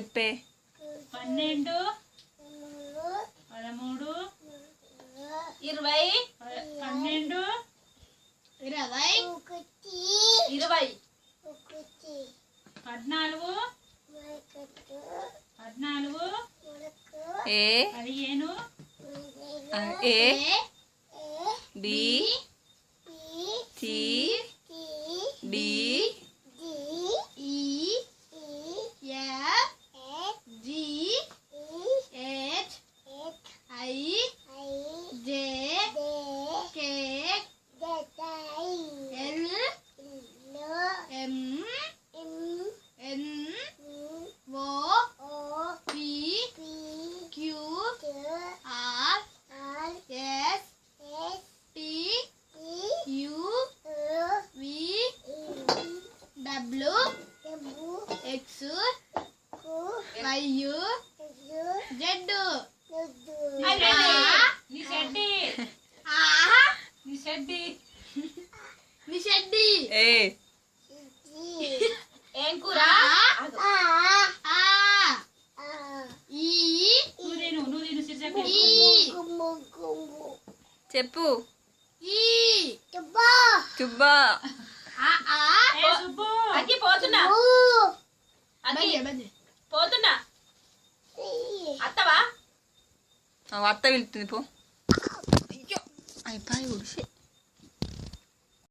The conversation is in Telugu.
చెప్పే 12 13 20 12 20 14 A 15 A B C D A ఏం కూర నువ్వు శీర్షక చెప్పు చుబ్బా సుబ్బు అక్కి పోతున్నా అక్కి పోతున్నా అత్తవా అత్త వెళ్తుంది పో అయ్యో అయిపోయి ఉడిసి